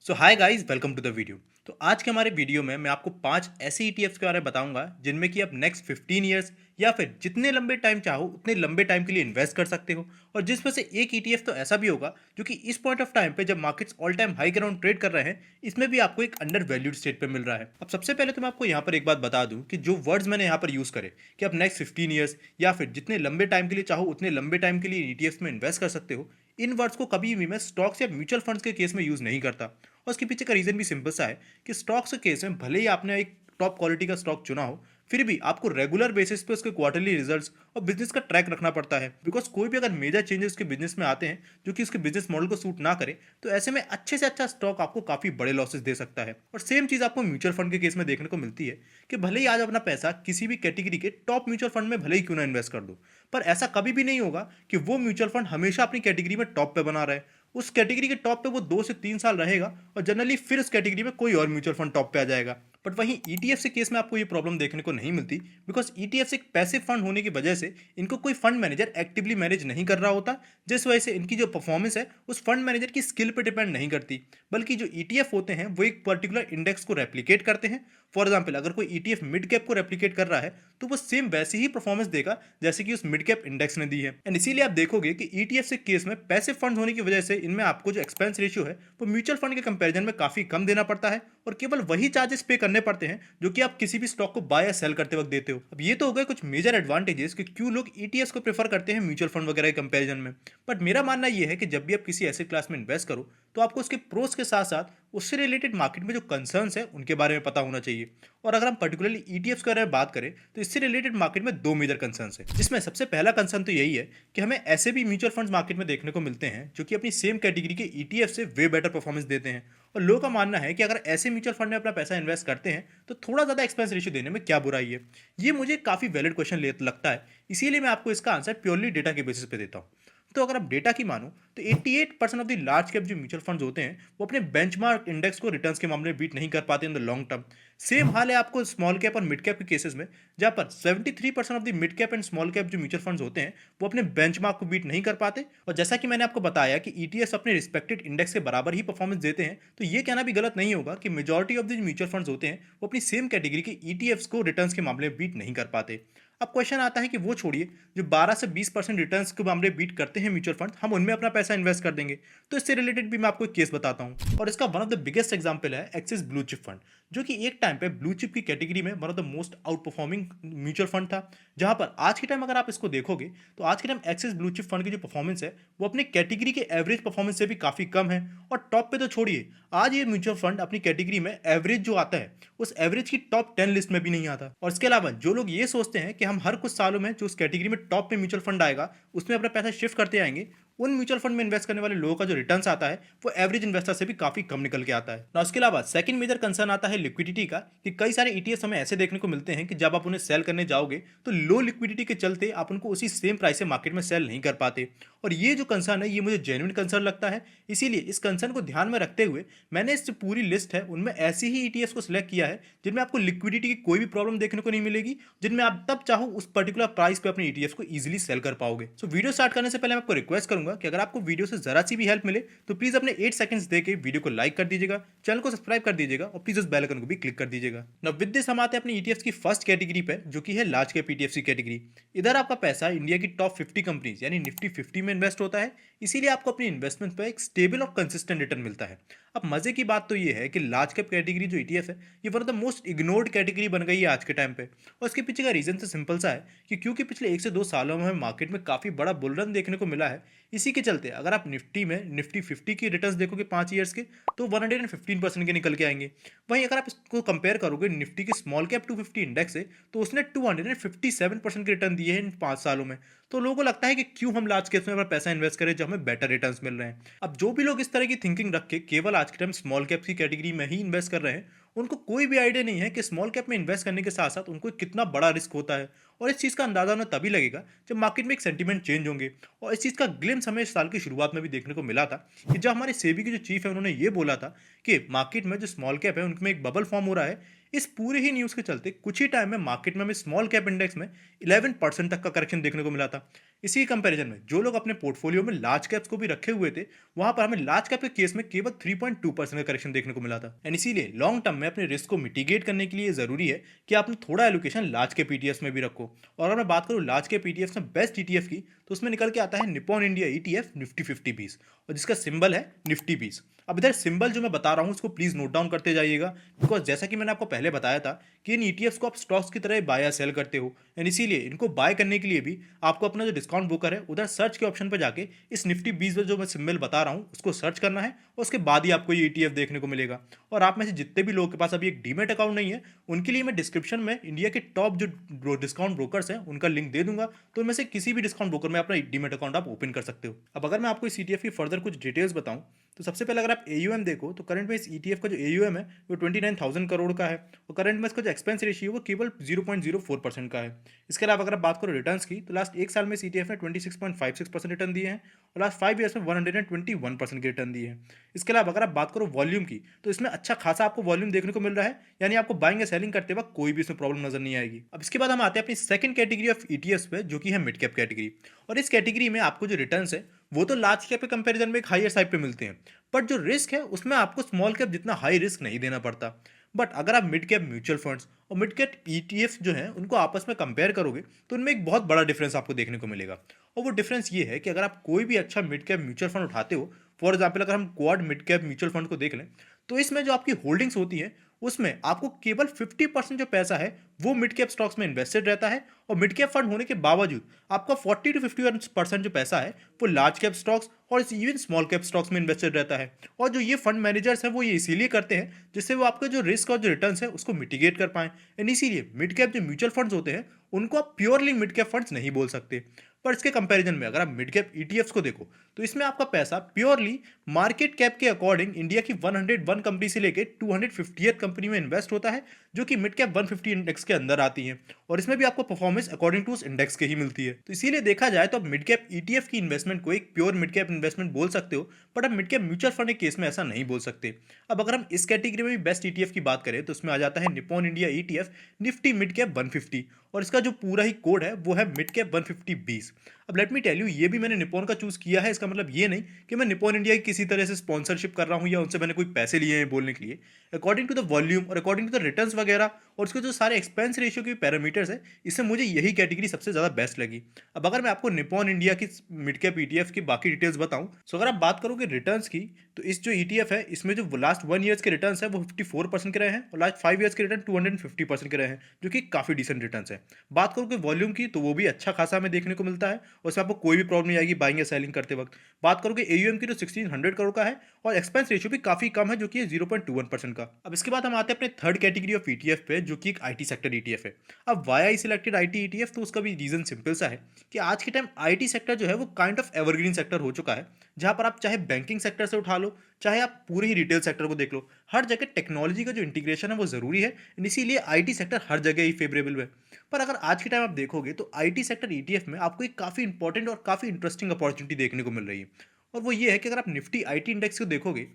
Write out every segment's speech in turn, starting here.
So hi guys, welcome to the video. तो आज के हमारे वीडियो में मैं आपको 5 ऐसे ईटीएफ्स के बारे में बताऊंगा जिनमें कि आप नेक्स्ट 15 इयर्स या फिर जितने लंबे टाइम चाहो उतने लंबे टाइम के लिए इन्वेस्ट कर सकते हो। और जिसमें से एक ईटीएफ तो ऐसा भी होगा जो कि इस पॉइंट ऑफ टाइम पे जब markets all time high ground trade कर रहे हैं, इसमें भी आपको एक अंडर वैल्यूड स्टेट पे मिल रहा है। अब सबसे पहले तो मैं आपको यहाँ पर एक बात बता दूं कि जो वर्ड्स मैंने यहाँ पर यूज करे कि आप नेक्स्ट 15 ईयर्स या फिर जितने लंबे टाइम के लिए चाहो उतने लंबे टाइम के लिए ईटीएफ्स में इन्वेस्ट कर सकते हो, इन वर्ड्स को कभी भी मैं स्टॉक्स या म्यूचुअल फंड्स के केस में यूज नहीं करता। और उसके पीछे का रीजन भी सिंपल सा है कि स्टॉक्स के केस में भले ही आपने एक टॉप क्वालिटी का स्टॉक चुना हो, फिर भी आपको रेगुलर बेसिस पे उसके क्वार्टरली रिजल्ट्स और बिजनेस का ट्रैक रखना पड़ता है। बिकॉज कोई भी अगर मेजर चेंजेस के बिजनेस में आते हैं जो कि उसके बिजनेस मॉडल को सूट ना करे, तो ऐसे में अच्छे से अच्छा स्टॉक आपको काफी बड़े लॉसेस दे सकता है। और सेम चीज आपको म्यूचुअल फंड के केस में देखने को मिलती है कि भले ही आज अपना पैसा किसी भी कैटेगरी के टॉप म्यूचुअल फंड में भले ही क्यों ना इन्वेस्ट कर दो, पर ऐसा कभी भी नहीं होगा कि वो म्यूचुअल फंड हमेशा अपनी कैटेगरी में टॉप पे बना रहे। उस कैटेगरी के टॉप पे वो 2 से 3 साल रहेगा और जनरली फिर उस कैटेगरी में कोई और म्यूचुअल फंड टॉप पे आ जाएगा। बट वहीं ईटीएफ के केस में आपको ये प्रॉब्लम देखने को नहीं मिलती, बिकॉज ईटीएफ एक पैसिव फंड होने की वजह से इनको कोई फंड मैनेजर एक्टिवली मैनेज नहीं कर रहा होता, जिस वजह से इनकी जो परफॉर्मेंस है उस फंड मैनेजर की स्किल पर डिपेंड नहीं करती। बल्कि जो ईटीएफ होते हैं वो एक पर्टिकुलर इंडेक्स को रेप्लिकेट करते हैं। फॉर एग्जाम्पल, अगर कोई ईटीएफ मिड कैप को रेप्लिकेट कर रहा है तो वो सेम वैसी ही परफॉर्मेंस देगा जैसे कि उस मिड कैप इंडेक्स ने दी है। एंड इसीलिए आप देखोगे कि ईटीएफ के केस में पैसिव फंड होने की वजह से इनमें आपको जो एक्सपेंस रेशियो है वो म्यूचुअल फंड के कंपैरिजन में काफी कम देना पड़ता है और केवल वही चार्जेस पे करने पड़ते हैं जो कि आप किसी भी स्टॉक को बाय या सेल करते वक्त देते हो। अब ये तो हो गए कुछ मेजर एडवांटेजेस कि क्यों लोग ईटीएफ को प्रेफर करते हैं म्यूचुअल फंड वगैरह के कंपैरिजन में। बट मेरा मानना यह है कि जब भी आप किसी एसेट क्लास में इन्वेस्ट करो तो आपको उसके प्रोस के साथ साथ उससे रिलेटेड मार्केट में जो कंसर्न्स है उनके बारे में पता होना चाहिए। और अगर हम पर्टिकुलरली ईटीएफ्स के बारे में बात करें तो इससे रिलेटेड मार्केट में दो मेजर कंसर्न्स है, जिसमें सबसे पहला कंसर्न तो यही है कि हमें ऐसे भी म्यूचुअल फंड्स मार्केट में देखने को मिलते हैं जो कि अपनी सेम कैटेगरी के ईटीएफ से वे बेटर परफॉर्मेंस देते हैं। और लोगों का मानना है कि अगर ऐसे म्यूचुअल फंड में अपना पैसा इन्वेस्ट करते हैं तो थोड़ा ज्यादा एक्सपेंस रेशियो देने में क्या बुराई है। ये मुझे काफी वैलिड क्वेश्चन लगता है, इसीलिए मैं आपको इसका आंसर प्योरली डेटा के बेसिस पे देता हूँ। तो अगर आप डेटा की मानो तो 88% ऑफ द लार्ज कैप जो म्यूचुअल फंड्स होते हैं वो अपने बेंचमार्क इंडेक्स को रिटर्न्स के मामले में बीट नहीं कर पाते in the long term. Same हाल है आपको स्मॉल कैप और मिड कैप के केसेस में, जहां पर 73% of the mid cap and small cap जो म्यूचुअल फंड्स होते हैं वो अपने बेंचमार्क को बीट नहीं कर पाते। और जैसा कि मैंने आपको बताया कि ईटीएफ अपने रिस्पेक्टेड इंडेक्स के बराबर ही परफॉर्मेंस देते हैं, तो ये कहना भी गलत नहीं होगा कि majority of the mutual funds होते हैं वो अपनी सेम कैटेगरी के ईटीएफ्स को रिटर्न्स के मामले में बीट नहीं कर पाते। अब क्वेश्चन आता है कि वो छोड़िए, जो 12 से 20% रिटर्न्स के मामले बीट करते हैं म्यूचुअल फंड, हम उनमें अपना पैसा इन्वेस्ट कर देंगे। तो इससे रिलेटेड भी मैं आपको एक केस बताता हूं और इसका one of the biggest example है एक्सिस ब्लू चिप फंड, जो कि एक टाइम पे ब्लू चिप की कैटेगरी में one of the most out performing mutual fund था। जहां पर आज के टाइम अगर आप इसको देखोगे तो आज के time axis blue chip fund की जो परफॉर्मेंस है वो अपने कैटेगरी के एवरेज परफॉर्मेंस से भी काफी कम है। और टॉप पे तो छोड़िए, आज ये म्यूचुअल फंड अपनी कैटेगरी में एवरेज जो आता है उस एवरेज की टॉप 10 लिस्ट में भी नहीं आता। और इसके अलावा जो लोग ये सोचते हैं कि हम हर कुछ सालों में जो उस कैटेगरी में टॉप पे म्यूचुअल फंड आएगा उसमें अपना पैसा शिफ्ट करते आएंगे, उन म्यूचुअल फंड में इन्वेस्ट करने वाले लोगों का जो रिटर्न्स आता है वो एवरेज इन्वेस्टर से भी काफी कम निकल के आता है ना। उसके अलावा सेकंड मेजर कंसर्न आता है लिक्विडिटी का, कि कई सारे ईटीएफ हमें ऐसे देखने को मिलते हैं कि जब आप उन्हें सेल करने जाओगे तो लो लिक्विडिटी के चलते आप उनको उसी सेम प्राइस से मार्केट में सेल नहीं कर पाते। और ये जो कंसर्न है ये मुझे जेन्युइन कंसर्न लगता है, इसीलिए इस कंसर्न को ध्यान में रखते हुए मैंने इस जो पूरी लिस्ट है उनमें ऐसी ही ईटीएफ को सिलेक्ट किया है जिनमें आपको लिक्विडिटी की कोई भी प्रॉब्लम देखने को नहीं मिलेगी, जिनमें आप तब चाहो उस पर्टिकुलर प्राइस पे अपने ईटीएफ को इजीली सेल कर पाओगे। सो वीडियो स्टार्ट करने से पहले मैं आपको रिक्वेस्ट करूंगा कि अगर आपको वीडियो से जरा सी भी हेल्प मिले तो प्लीज अपने 8 सेकंड्स देके वीडियो को लाइक कर दीजिएगा, चैनल को सब्सक्राइब कर दीजिएगा और प्लीज उस बेल आइकन को भी क्लिक कर दीजिएगा। नाउ विद दिस हम आते हैं अपने ईटीएफ की फर्स्ट कैटेगरी पे, जो कि है लार्ज कैप ईटीएफ की कैटेगरी। इधर आपका पैसा इंडिया की टॉप 50 कंपनीज यानी निफ्टी 50 में इन्वेस्ट होता है, इसीलिए आपको अपनी इन्वेस्टमेंट पर एक स्टेबल और कंसिस्टेंट रिटर्न मिलता है। अब मजे की बात तो ये है कि लार्ज कैप कैटेगरी जो ईटीएफ है ये one of the most ignored category बन गई है आज के टाइम पे। और इसके पीछे का रीजन तो सिंपल सा है कि क्योंकि पिछले 1 से 2 सालों में हमें मार्केट में काफी बड़ा बुल रन देखने को मिला है। इसी के चलते अगर आप निफ्टी 50 की रिटर्न्स देखोगे 5 ईयर्स के तो 115% के निकल के आएंगे। वहीं अगर आप इसको कंपेयर करोगे निफ्टी की स्मॉल कैप 250 इंडेक्स से तो उसने 257% के रिटर्न दिए हैं इन 5 सालों में। तो लोगों को लगता है कि क्यों हम लार्ज कैप्स में अपना पैसा इन्वेस्ट करें जब हमें बेटर रिटर्न्स मिल रहे हैं। अब जो भी लोग इस तरह की थिंकिंग रख के केवल आज के टाइम स्मॉल कैप्स की कैटेगरी में ही इन्वेस्ट कर रहे हैं, उनको कोई भी आइडिया नहीं है कि स्मॉल कैप में इन्वेस्ट करने के साथ साथ उनको कितना बड़ा रिस्क होता है। और इस चीज़ का अंदाजा उन्हें तभी लगेगा जब मार्केट में एक सेंटीमेंट चेंज होंगे। और इस चीज़ का ग्लिम्स हमें इस साल की शुरुआत में भी देखने को मिला था कि जब हमारे सेबी के जो चीफ है उन्होंने ये बोला था कि मार्केट में जो स्मॉल कैप है उनमें एक बबल फॉर्म हो रहा है। इस पूरे ही न्यूज़ के चलते कुछ ही टाइम में मार्केट में हमें स्मॉल कैप इंडेक्स में 11% तक का करेक्शन देखने को मिला था। इसी कंपैरिजन में जो लोग अपने पोर्टफोलियो में लार्ज कैप्स को भी रखे हुए थे, वहां पर हमें लार्ज कैप के केस में केवल 3.2% का करेक्शन देखने को मिला था। एंड इसीलिए लॉन्ग टर्म में अपने रिस्क को मिटिगेट करने के लिए जरूरी है कि आपने थोड़ा एलोकेशन लार्ज कैप ईटीएफ्स में भी रखो। और अगर मैं बात करूँ लार्ज कैप ईटीएफ्स में बेस्ट ईटीएफ की, तो उसमें निकल के आता है निप्पॉन इंडिया ईटीएफ निफ्टी 50 20, और जिसका सिंबल है निफ्टी 20। अब इधर सिंबल जो मैं बता रहा हूँ उसको प्लीज नोट डाउन करते जाइएगा, बिकॉज जैसा कि मैंने आपको पहले बताया था कि इन ईटीएफ्स को आप स्टॉक्स की तरह बाय या सेल करते हो, एंड इसीलिए इनको बाय करने के लिए भी आपको अपना जो डिस्काउंट ब्रोकर है उधर सर्च के ऑप्शन पर जाके इस निफ्टी 20 में जो मैं सिंबल बता रहा हूँ उसको सर्च करना है, और उसके बाद ही आपको ये ईटीएफ देखने को मिलेगा। और आप में से जितने भी लोगों के पास अभी एक डीमेट अकाउंट नहीं है, उनके लिए मैं डिस्क्रिप्शन में इंडिया के टॉप जो डिस्काउंट ब्रोकर्स हैं उनका लिंक दे दूंगा, तो उनमें से किसी भी डिस्काउंट ब्रोकर में अपना डीमेट अकाउंट आप ओपन कर सकते हो। अब अगर मैं आपको इस ईटीएफ की फर्दर कुछ डिटेल्स बताऊं, तो सबसे पहले अगर आप एयूएम देखो तो करंट में इस ईटीएफ का जो एयूएम है वो 29,000 करोड़ का है, और करंट में इसका जो एक्सपेंस रेशियो है वो केवल 0.04% का है। इसके अलावा अगर आप बात करो रिटर्न्स की, तो लास्ट एक साल में इस ईटीएफ ने 26.56% रिटर्न दिए हैं, और लास्ट 5 ईयर्स में 121% के रिटर्न दिए हैं। इसके अलावा अगर आप बात करो वॉल्यूम की, तो इसमें अच्छा खासा आपको वॉल्यूम देखने को मिल रहा है, यानी आपको बाइंग या सेलिंग करते वक्त कोई भी इसमें प्रॉब्लम नजर नहीं आएगी। अब इसके बाद हम आते हैं अपनी सेकंड कैटेगरी ऑफ ईटीएफ्स पे, जो कि है मिड कैप कैटेगरी। और इस कैटेगरी में आपको जो रिटर्न्स है वो तो लार्ज कैप के कंपैरिजन में एक हायर साइड पे मिलते हैं, बट जो रिस्क है उसमें आपको स्मॉल कैप जितना हाई रिस्क नहीं देना पड़ता। बट अगर आप मिड कैप म्यूचुअल फंड्स और मिड कैप ईटीएफ जो हैं उनको आपस में कंपेयर करोगे, तो उनमें एक बहुत बड़ा डिफरेंस आपको देखने को मिलेगा। और वो डिफरेंस ये है कि अगर आप कोई भी अच्छा मिड कैप म्यूचुअल फंड उठाते हो, फॉर एग्जाम्पल अगर हम quad mid cap mutual fund को देख लें, तो इसमें जो आपकी होल्डिंग्स होती हैं उसमें आपको केवल 50% जो पैसा है वो मिड कैप स्टॉक्स में इन्वेस्टेड रहता है, और मिड कैप फंड होने के बावजूद आपका 40 to 50% जो पैसा है वो लार्ज कैप स्टॉक्स और इवन स्मॉल कैप स्टॉक्स में इन्वेस्टेड रहता है। और जो ये फंड मैनेजर्स हैं वो ये इसीलिए करते हैं जिससे वो आपका जो रिस्क और जो रिटर्न्स है उसको मिटिगेट कर पाएं। एंड इसीलिए मिड कैप जो म्यूचुअल फंड्स होते हैं उनको आप प्योरली मिड कैप फंड्स नहीं बोल सकते। पर इसके कंपैरिजन में अगर आप मिड कैप ईटीएफ्स को देखो, तो इसमें आपका पैसा प्योरली मार्केट कैप के अकॉर्डिंग इंडिया की 101 कंपनी से लेकर 250th कंपनी में इन्वेस्ट होता है, जो कि मिड कैप 150 इंडेक्स के अंदर आती है, और इसमें भी आपको परफॉर्मेंस अकॉर्डिंग टू उस इंडेक्स के ही मिलती है। तो इसीलिए देखा जाए तो आप मिड कैप ईटीएफ की इन्वेस्टमेंट को एक प्योर मिड कैप इन्वेस्टमेंट बोल सकते हो, बट आप मिड कैप म्यूचुअल फंड के केस में ऐसा नहीं बोल सकते। अब अगर हम इस कैटेगरी में भी बेस्ट ईटीएफ की बात करें, तो उसमें आ जाता है Nippon India ETF Nifty mid cap 150, और इसका जो पूरा ही कोड है वो है मिड कैप 150-20। अब लेट मी टेल यू, ये भी मैंने निप्पॉन का चूज किया है, इसका मतलब ये नहीं कि मैं निप्पॉन इंडिया की किसी तरह से स्पॉन्सरशिप कर रहा हूँ या उनसे मैंने कोई पैसे लिए हैं बोलने के लिए। अकॉर्डिंग टू द वॉल्यूम और अकॉर्डिंग टू द रिटर्न्स वगैरह और उसके जो सारे एक्सपेंस रेशियो के पैरामीटर्स है, इससे मुझे यही कैटेगरी सबसे ज़्यादा बेस्ट लगी। अब अगर मैं आपको निप्पॉन इंडिया की मिड कैप ईटीएफ की बाकी डिटेल्स बताऊं, तो अगर आप बात करोगे रिटर्न्स की, तो इस जो ईटीएफ है इसमें जो लास्ट 1 ईयर्स के रिटर्न्स है वो 54% के रहे हैं, और लास्ट 5 ईयर्स के रिटर्न 250% के रहे हैं, जो कि काफ़ी डिसेंट रिटर्न्स है। बात करोगे वॉल्यूम की, तो वो भी अच्छा खासा हमें देखने को मिलता है, और उसमें आपको कोई भी प्रॉब्लम नहीं आएगी बाइंग या सेलिंग करते वक्त। बात करोगे एयूएम की, तो 1600 करोड़ का है, और एक्सपेंस रेशियो भी काफ़ी कम है, जो कि 0.21% का। अब इसके बाद हम आते हैं अपने थर्ड कैटेगरी ऑफ ईटीएफ पे, जो कि एक आईटी सेक्टर ईटीएफ है। अब why I selected IT ETF, तो उसका भी रीजन सिंपल सा है कि आज के टाइम आईटी सेक्टर जो है वो काइंड ऑफ एवरग्रीन सेक्टर हो चुका है, जहां पर आप चाहे बैंकिंग सेक्टर से उठा लो, चाहे आप पूरे ही रिटेल सेक्टर को देख लो, हर जगह टेक्नोलॉजी का जो इंटीग्रेशन है वो जरूरी है, इसीलिए आईटी सेक्टर हर जगह ही फेवरेबल है। पर अगर आज के टाइम आप देखोगे तो आईटी सेक्टर ईटीएफ में आपको एक काफ़ी इंपॉर्टेंट और काफ़ी इंटरेस्टिंग अपॉर्चुनिटी देखने को मिल रही है, और वो ये है कि अगर आप निफ्टी आईटी इंडेक्स को देखोगे,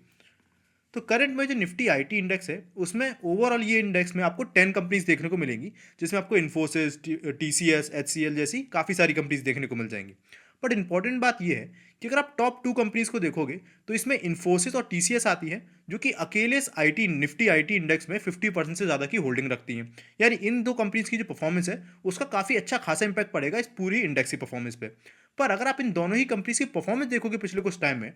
तो करंट में जो निफ्टी आईटी इंडेक्स है उसमें ओवरऑल ये इंडेक्स में आपको 10 कंपनीज देखने को मिलेंगी, जिसमें आपको इन्फोसिस, टीसीएस, एचसीएल जैसी काफ़ी सारी कंपनीज देखने को मिल जाएंगी। बट इंपॉर्टेंट बात यह है कि अगर आप टॉप 2 कंपनीज को देखोगे, तो इसमें इन्फोसिस और टीसीएस आती है, जो कि अकेले इस आईटी निफ्टी आईटी इंडेक्स में 50% से ज़्यादा की होल्डिंग रखती हैं। यानी इन दो कंपनीज की जो परफॉर्मेंस है उसका काफ़ी अच्छा खासा इंपैक्ट पड़ेगा इस पूरी इंडेक्स की परफॉर्मेंस पे। पर अगर आप इन दोनों ही कंपनीज की परफॉर्मेंस देखोगे पिछले कुछ टाइम में,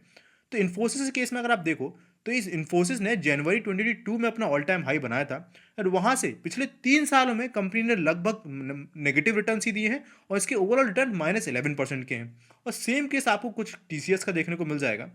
तो इन्फोसिस के केस में अगर आप देखो, तो इस इन्फोसिस ने जनवरी 2022 में अपना ऑल टाइम हाई बनाया था, और वहाँ से पिछले 3 सालों में कंपनी ने लगभग नेगेटिव रिटर्न ही दिए हैं, और इसके ओवरऑल रिटर्न -11% के हैं। और सेम केस आपको कुछ टीसीएस का देखने को मिल जाएगा,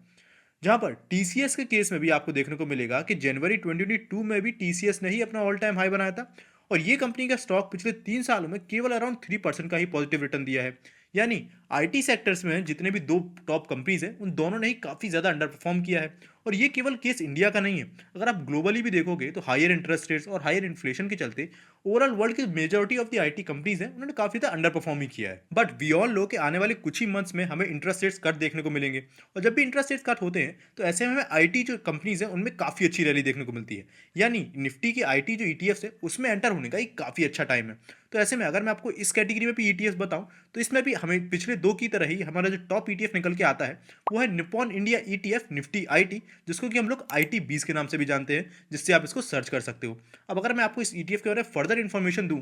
जहाँ पर टीसीएस के केस में भी आपको देखने को मिलेगा कि जनवरी 2022 में भी टीसीएस ने ही अपना ऑल टाइम हाई बनाया था, और ये कंपनी का स्टॉक पिछले 3 सालों में केवल अराउंड 3% का ही पॉजिटिव रिटर्न दिया है। यानी आईटी सेक्टर्स में जितने भी 2 टॉप कंपनीज हैं उन दोनों ने ही काफ़ी ज़्यादा अंडर परफॉर्म किया है। और ये केवल केस इंडिया का नहीं है, अगर आप ग्लोबली भी देखोगे तो हायर इंटरेस्ट रेट्स और हायर इन्फ्लेशन के चलते ओवरऑल वर्ल्ड की majority of the IT companies हैं उन्होंने काफ़ी ज़्यादा अंडर परफॉर्म ही किया है। बट वी ऑल नो कि आने वाले कुछ ही मंथ्स में हमें इंटरेस्ट रेट्स कट देखने को मिलेंगे, और जब भी इंटरेस्ट रेट्स कट होते हैं तो ऐसे में हमें आईटी जो कंपनीज हैं उनमें काफ़ी अच्छी रैली देखने को मिलती है। यानी निफ्टी की आईटी जो ईटीएफ्स है उसमें एंटर होने का एक काफ़ी अच्छा टाइम है। तो ऐसे में अगर मैं आपको इस कैटेगरी में भी ईटीएफ बताऊं, तो इसमें भी हमें पिछले दो की तरह ही हमारा जो टॉप ईटीएफ निकल के आता है वो है Nippon India ETF Nifty IT, जिसको कि हम लोग आईटी 20 के नाम से भी जानते हैं, जिससे आप इसको सर्च कर सकते हो। अब अगर मैं आपको इस ईटीएफ के बारे में फर्दर इन्फॉर्मेशन दूं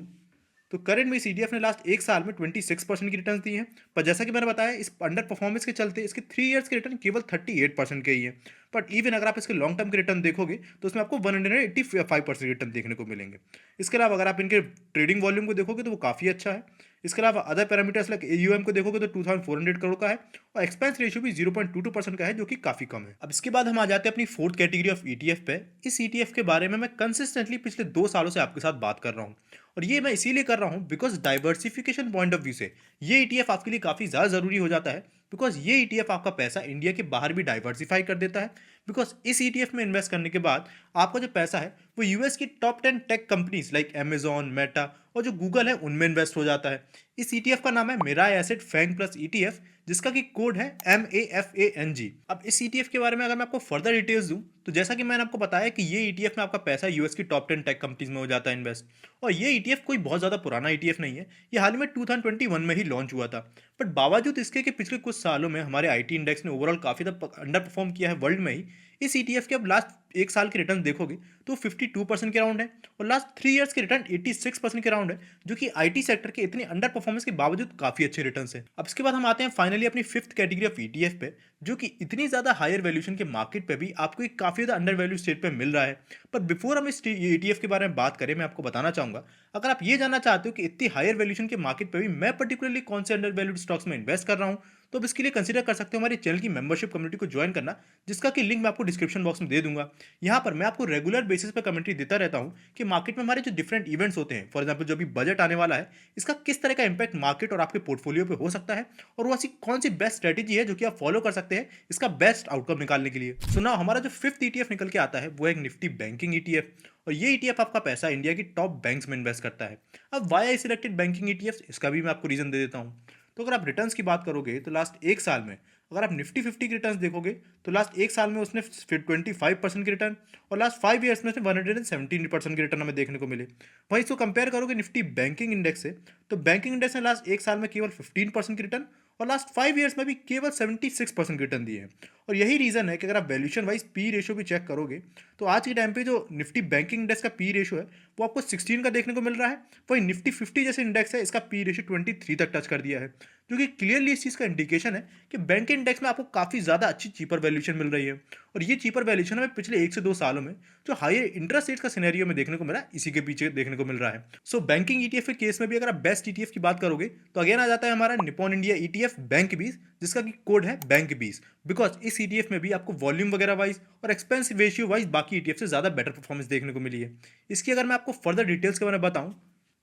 तो करंट में इस ईटीएफ ने लास्ट एक साल में 26% की रिटर्न दी है। पर जैसा कि मैंने बताया, इस अंडर परफॉर्मेंस के चलते इसके 3 इयर्स के रिटर्न केवल 38% के ही है। बट इवन अगर आप इसके लॉन्ग टर्म के रिटर्न देखोगे तो उसमें आपको 185% रिटर्न देखने को मिलेंगे। इसके अलावा अगर आप इनके ट्रेडिंग वॉल्यूम को देखोगे तो वो काफ़ी अच्छा है। इसके अलावा अदर पैरामीटर्स लाइक एयूएम को देखोगे तो 2400 करोड़ का है और एक्सपेंस रेशियो भी 0.22% का है, जो कि काफ़ी कम है। अब इसके बाद हम आ जाते हैं अपनी फोर्थ कैटेगरी ऑफ ईटीएफ पे। इस ईटीएफ के बारे में मैं कंसिस्टेंटली पिछले 2 सालों से आपके साथ बात कर रहा हूँ, और ये मैं इसीलिए कर रहा हूँ because diversification point of view से ये ईटीएफ आपके लिए काफ़ी ज़्यादा ज़रूरी हो जाता है। बिकॉज ये ईटीएफ आपका पैसा इंडिया के बाहर भी डाइवर्सिफाई कर देता है। बिकॉज इस ईटीएफ में इन्वेस्ट करने के बाद आपका जो पैसा है वो यूएस की top 10 tech companies like Amazon, Meta और जो गूगल है उनमें इन्वेस्ट हो जाता है। इस ईटीएफ का नाम है मेरा एसेट फैंग प्लस ईटीएफ, जिसका कि कोड है MAFANG। अब इस ईटीएफ के बारे में अगर मैं आपको फर्दर डिटेल्स दूं तो जैसा कि मैंने आपको बताया कि ये ईटीएफ में आपका पैसा यूएस की टॉप 10 टेक कंपनीज में हो जाता है इन्वेस्ट। और ये ईटीएफ कोई बहुत ज़्यादा पुराना ईटीएफ नहीं है, ये हाल ही में 2021 में ही लॉन्च हुआ था। बट बावजूद इसके कि पिछले कुछ सालों में हमारे आईटी इंडेक्स ने ओवरऑल काफ़ी अंडर परफॉर्म किया है वर्ल्ड में ही, इस ईटीएफ के अब लास्ट एक साल के रिटर्न देखोगे तो 52% के राउंड है और लास्ट 3 इयर्स के रिटर्न 86% के राउंड है, जो कि आईटी सेक्टर के इतने अंडर परफॉर्मेंस के बावजूद काफ़ी अच्छे रिटर्न्स हैं। अब इसके बाद हम आते हैं फाइनली अपनी फिफ्थ कैटेगरी ऑफ ईटीएफ पे, जो कि इतनी ज़्यादा हायर वैल्यूएशन के मार्केट पे भी आपको एक काफ़ी ज़्यादा अंडर वैल्यू स्टेट पे मिल रहा है। पर बिफोर हम इस ईटीएफ के बारे में बात करें, मैं आपको बताना चाहूँगा, अगर आप ये जानना चाहते हो कि इतनी हायर वैल्यूएशन के मार्केट पे भी मैं पर्टिकुलरली कौन से अंडर वैल्यूड स्टॉक्स में इन्वेस्ट कर रहा हूँ, तो अब इसके लिए कंसीडर कर सकते हो हमारे चैनल की मेंबरशिप कम्युनिटी को ज्वाइन करना, जिसका कि लिंक मैं आपको डिस्क्रिप्शन बॉक्स में दे दूंगा। यहाँ पर मैं आपको रेगुलर बेसिस पर कमेंट्री देता रहता हूँ कि मार्केट में हमारे जो डिफरेंट इवेंट्स होते हैं, फॉर एग्जाम्पल जो भी बजट आने वाला है, इसका किस तरह का इंपैक्ट मार्केट और आपके पोर्टफोलियो पे हो सकता है, और वो ऐसी कौन सी बेस्ट स्ट्रेटेजी है जो कि आप फॉलो कर सकते हैं इसका बेस्ट आउटकम निकालने के लिए। सुना, हमारा जो फिफ्थ ईटीएफ निकल के आता है वो एक निफ्टी बैंकिंग ईटीएफ, और ये ईटीएफ आपका पैसा इंडिया की टॉप बैंक्स में इन्वेस्ट करता है। अब why I selected banking ETF, इसका भी मैं आपको रीजन दे देता हूँ। तो अगर आप रिटर्न्स की बात करोगे तो लास्ट एक साल में अगर आप निफ्टी 50 के रिटर्न्स देखोगे तो लास्ट एक साल में उसने 25% के रिटर्न और लास्ट 5 इयर्स में उसने 117% के रिटर्न हमें देखने को मिले। वहीं इसको कंपेयर करोगे निफ्टी बैंकिंग इंडेक्स से, तो बैंकिंग इंडेक्स ने लास्ट एक साल में केवल 15% के रिटर्न और लास्ट 5 इयर्स में भी केवल 76% रिटर्न दिए हैं। और यही रीज़न है कि अगर आप वैल्यूएशन वाइज पी रेशियो भी चेक करोगे तो आज के टाइम पे जो निफ्टी बैंकिंग इंडेक्स का पी रेशियो है वो आपको 16 का देखने को मिल रहा है। वही निफ्टी 50 जैसे इंडेक्स है, इसका पी रेशियो 23 तक टच कर दिया है, जो कि क्लियरली इस चीज़ का इंडिकेशन है कि बैंकिंग इंडेक्स में आपको काफ़ी ज़्यादा अच्छी चीपर वैल्यूएशन मिल रही है। और ये चीपर वैल्यूएशन हमें पिछले 1 से 2 सालों में जो हायर इंटरेस्ट रेट का सिनेरियो में देखने को मिला है, इसी के पीछे देखने को मिल रहा है। सो बैंकिंग ईटीएफ के केस में भी अगर आप बेस्ट ईटीएफ की बात करोगे तो अगेन आ जाता है हमारा निप्पॉन इंडिया ईटीएफ बैंक 20, जिसका कि कोड है बैंक 20। बिकॉज इस ईटीएफ में भी आपको वॉल्यूम वगैरह वाइज और एक्सपेंस रेशियो वाइज बाकी ईटीएफ से ज़्यादा बेटर परफॉर्मेंस देखने को मिली है। इसकी अगर मैं आपको फर्दर डिटेल्स के बारे में बताऊं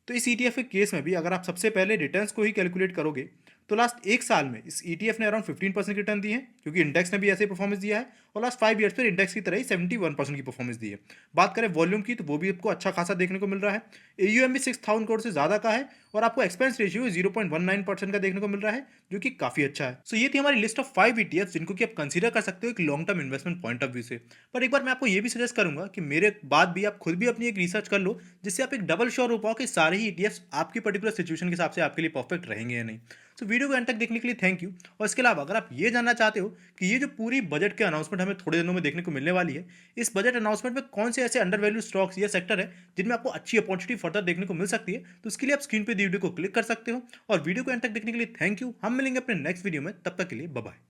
तो इस ईटीएफ के केस में भी अगर आप सबसे पहले रिटर्न्स को ही कैलकुलेट करोगे तो लास्ट एक साल में इस ईटीएफ ने अराउंड 15% रिटर्न दिए हैं, क्योंकि इंडेक्स ने भी ऐसे परफॉर्मेंस दिया है, और लास्ट 5 इयर्स पर इंडेक्स की तरह ही 71% की परफॉर्मेंस दी है। बात करें वॉल्यूम की तो वो भी आपको अच्छा खासा देखने को मिल रहा है। एयूएम भी 6000 करोड़ से ज़्यादा का है और आपको एक्सपेंस रेशियो 0.19% का देखने को मिल रहा है, जो कि काफ़ी अच्छा है। सो ये थी हमारी लिस्ट ऑफ 5 ईटीएफ जिनको कि आप कंसीडर कर सकते हो एक long term investment point of view से। पर एक बार मैं आपको ये भी सजेस्ट करूंगा कि मेरे बाद भी आप खुद भी अपनी एक रिसर्च कर लो, जिससे आप एक डबल श्योर हो पाओ कि सारे ही ईटीएफ आपकी पर्टिकुलर सिचुएशन के हिसाब से आपके लिए परफेक्ट रहेंगे या नहीं। सो वीडियो को एंड तक देखने के लिए थैंक यू। और इसके अलावा अगर आप ये जानना चाहते हो कि ये जो पूरी बजट के अनाउंसमेंट हमें थोड़े दिनों में देखने को मिलने वाली है, इस बजट अनाउंसमेंट में कौन से ऐसे अंडर वैल्यू स्टॉक्स या सेक्टर है जिनमें आपको अच्छी अपॉर्चुनिटी फर्दर देखने को मिल सकती है, तो उसके लिए आप स्क्रीन पे दी वीडियो को क्लिक कर सकते हो। और वीडियो को एंड तक देखने के लिए थैंक यू। हम मिलेंगे अपने नेक्स्ट वीडियो में, तब तक के लिए बाय बाय।